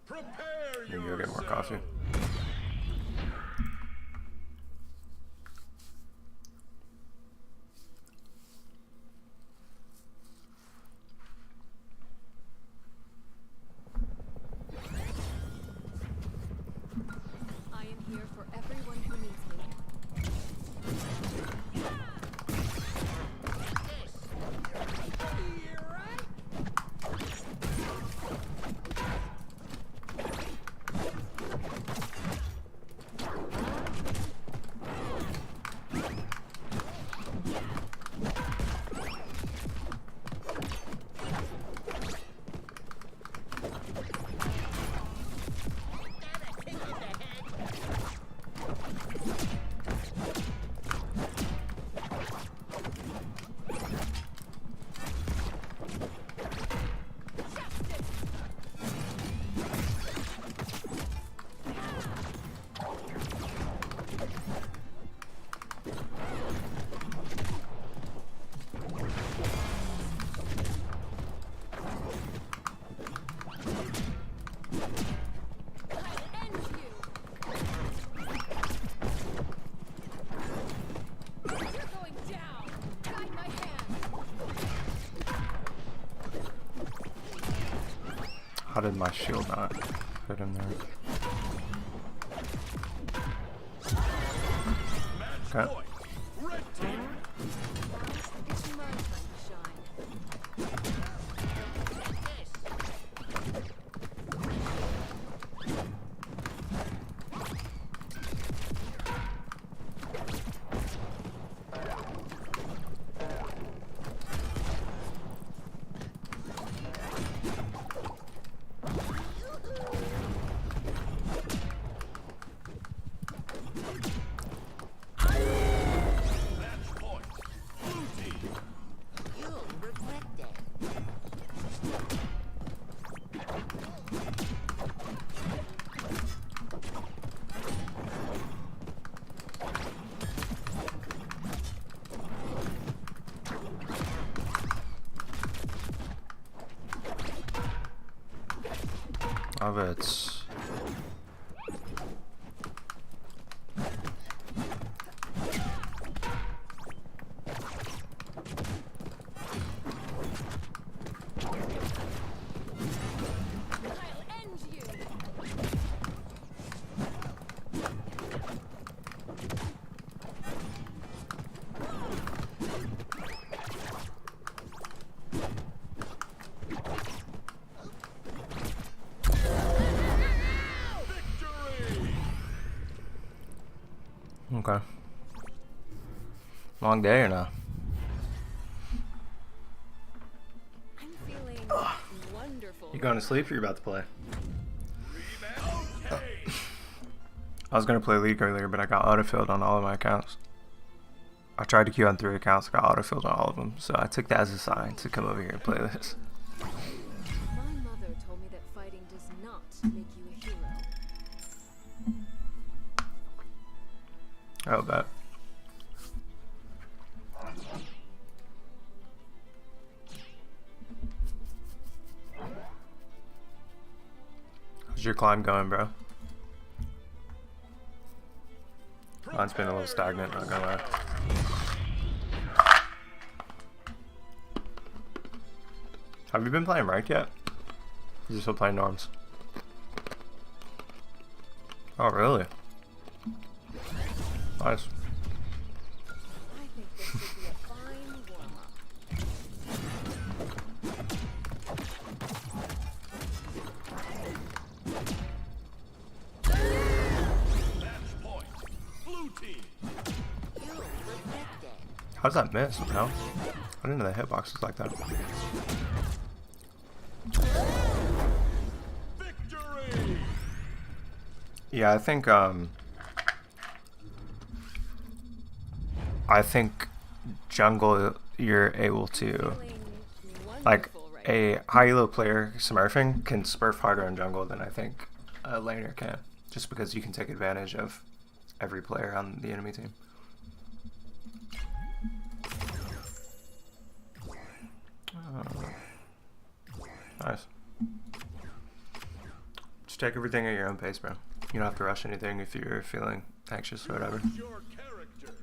Prepare Let me go get more yourself. coffee. I am here for everyone who needs me. How did my shield not hit him there? Okay. Point. Red team. It's my time to shine. Match point. Blue team. You'll regret that. Of it's I'll end you. Victory. okay. Long day or no? I'm feeling wonderful. You going to sleep or you about to play? Rematch. Okay. I was gonna play League earlier, but I got autofilled on all of my accounts. I tried to queue on 3 accounts, got autofilled on all of them, so I took that as a sign to come over here and play this. My mother told me that fighting does not make you a hero. I'll bet. How's your climb going, bro? Mine's been a little stagnant, not gonna lie. Have you been playing ranked yet? Or you still playing norms? Oh, really? Nice. I think this should be a fine warm-up. Match point. Blue team. You'll regret that. How does that miss? What the hell? I didn't know the hitbox was like that. Victory. Yeah, I think jungle you're able to Feeling like wonderful right a high elo player smurfing can smurf harder in jungle than I think a laner can, just because you can take advantage of every player on the enemy team. Nice. Just take everything at your own pace, bro. You don't have to rush anything if you're feeling anxious or whatever. Your character.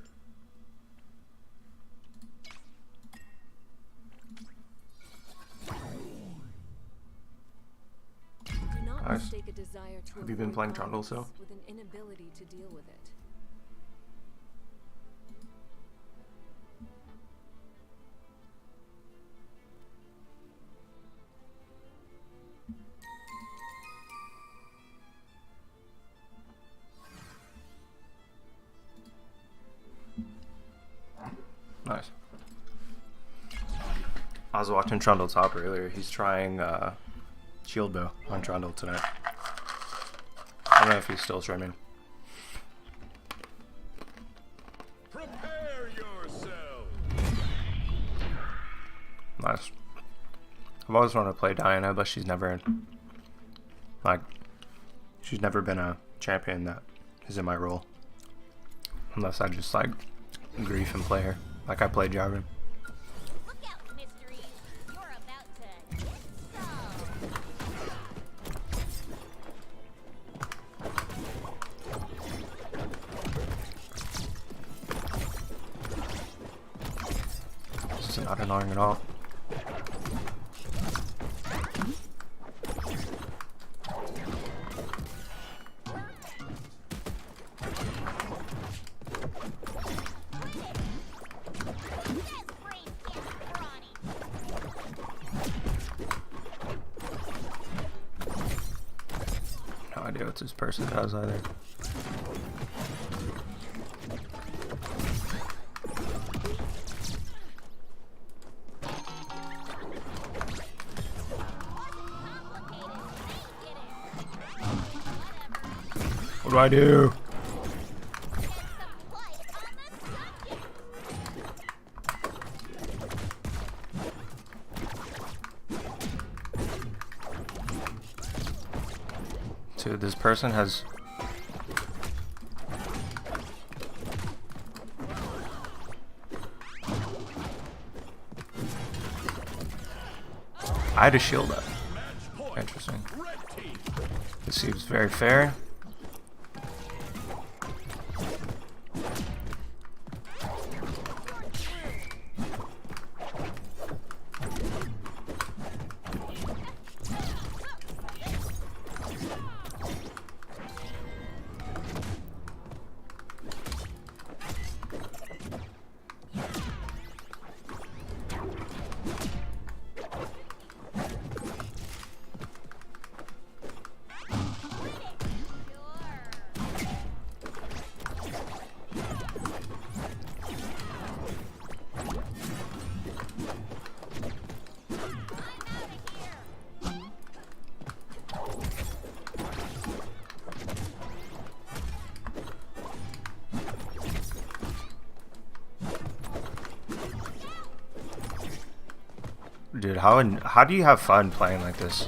Do not Nice. mistake a desire to Have you been avoid playing Trundle violence still? with an inability to deal with it. Nice. I was watching Trundle top earlier. He's trying shield bow on Trundle tonight. I don't know if he's still streaming. Prepare yourself. Nice. I've always wanted to play Diana, but she's never she's never been a champion that is in my role. Unless I just like grief and play her. Like I played Jarvan. Look out, mysteries. You're about to get This is not annoying at all. idea what this person does either. What do I do? Dude, this person has... I had a shield up. Interesting. This seems very fair. Dude, how do you have fun playing like this?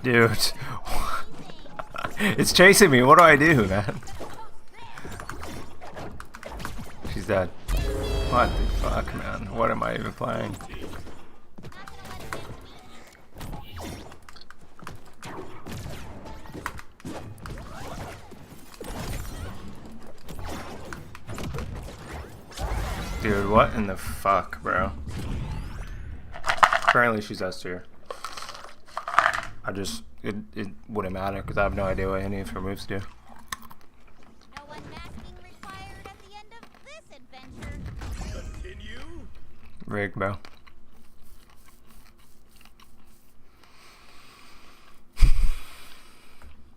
Dude, it's chasing me. What do I do, man? She's dead. What the fuck, man? What am I even playing? Dude, what in the fuck, bro? Apparently she's S tier. It wouldn't matter because I have no idea what any of her moves do. No unmasking required at the end of this adventure. Continue. Rigged, bro.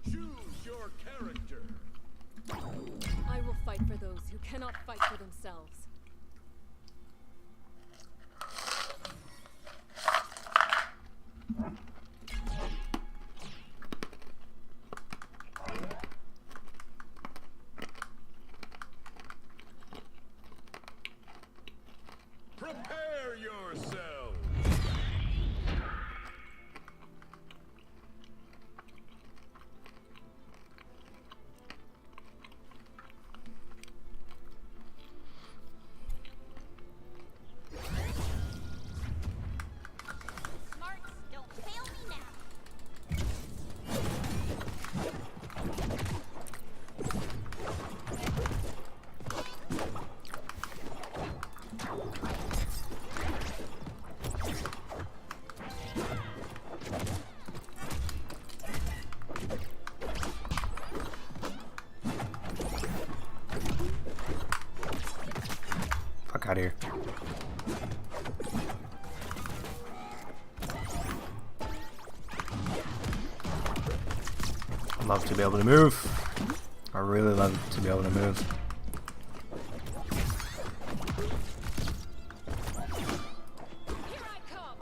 Choose your character. I will fight for those who cannot fight for themselves. Prepare yourself. Smarts, don't fail me now. Fuck out of here. I'd love to be able to move. I really love to be able to move. Here I come!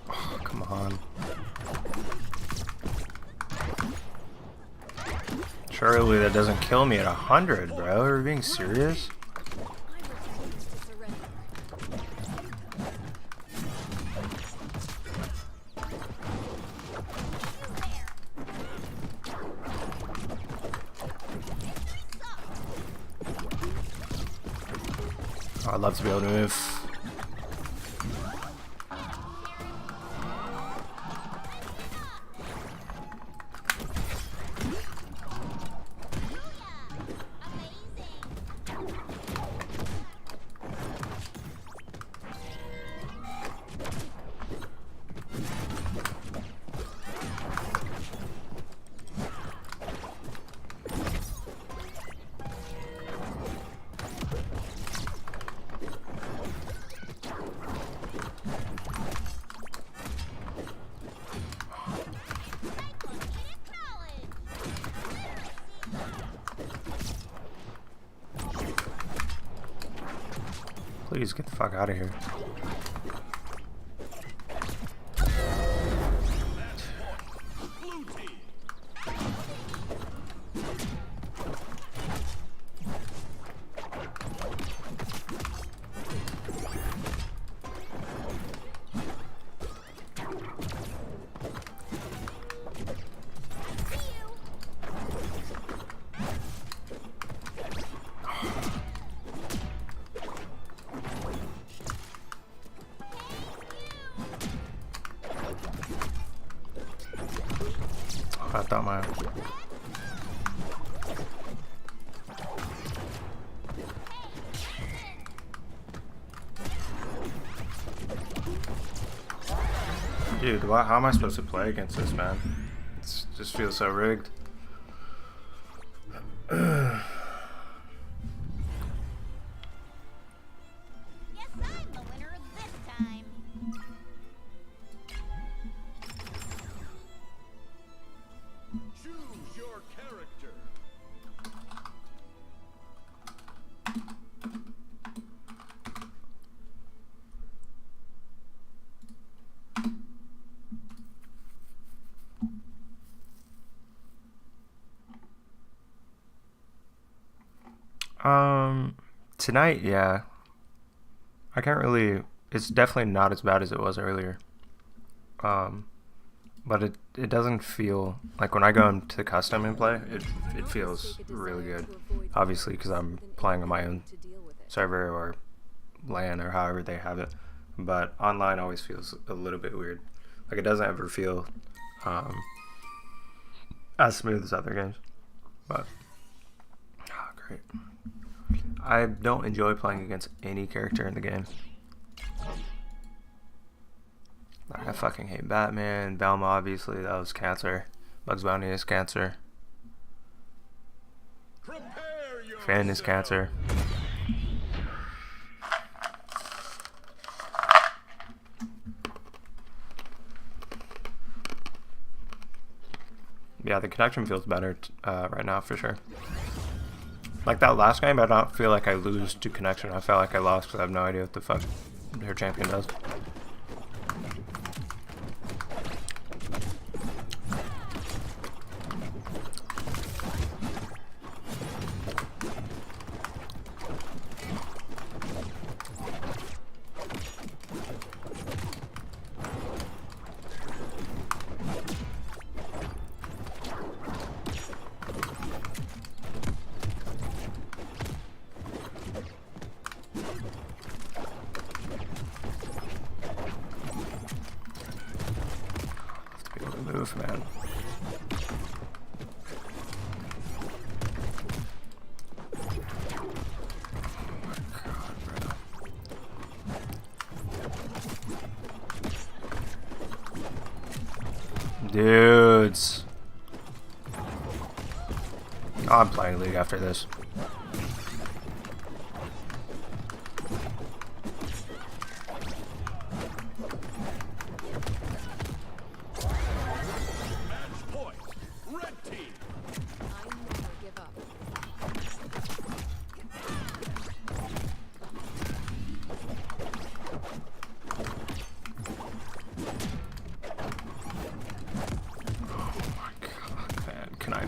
Oh, come on. Surely that doesn't kill me at 100, bro. Are you being serious? I refuse to surrender. Oh, I'd love to be able to move. Amazing. Please get the fuck out of here. Blue team. I thought my dude, how am I supposed to play against this, man? It just feels so rigged. Guess I'm the winner this time. Choose your character. Tonight, yeah. I can't really. It's definitely not as bad as it was earlier. But it doesn't feel like when I go into custom and play, it feels really good. Obviously, because I'm playing on my own server or LAN or however they have it. But online always feels a little bit weird. Like it doesn't ever feel as smooth as other games. But great. I don't enjoy playing against any character in the game. Like, I fucking hate Batman, Velma obviously, that was cancer. Bugs Bunny is cancer. Finn is cancer. Yeah, the connection feels better right now for sure. Like that last game, I don't feel like I lose to connection. I felt like I lost because I have no idea what the fuck her champion does. Move, man. Dudes. Oh, I'm playing League after this.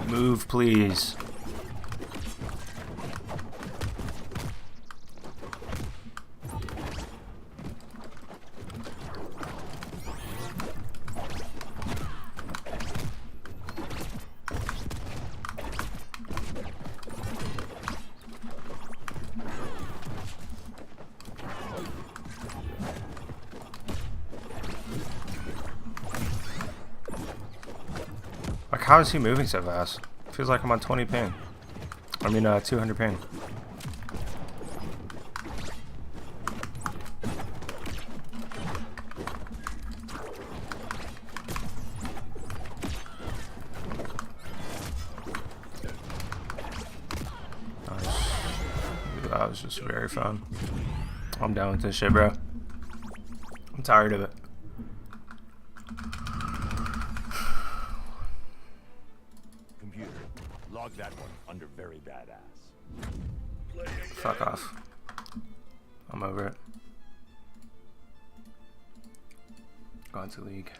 Move, please. Like, how is he moving so fast? Feels like I'm on 20 ping. I mean, 200 ping. That was just very fun. I'm down with this shit, bro. I'm tired of it. Log that one under very badass. Fuck off. I'm over it. Going to League.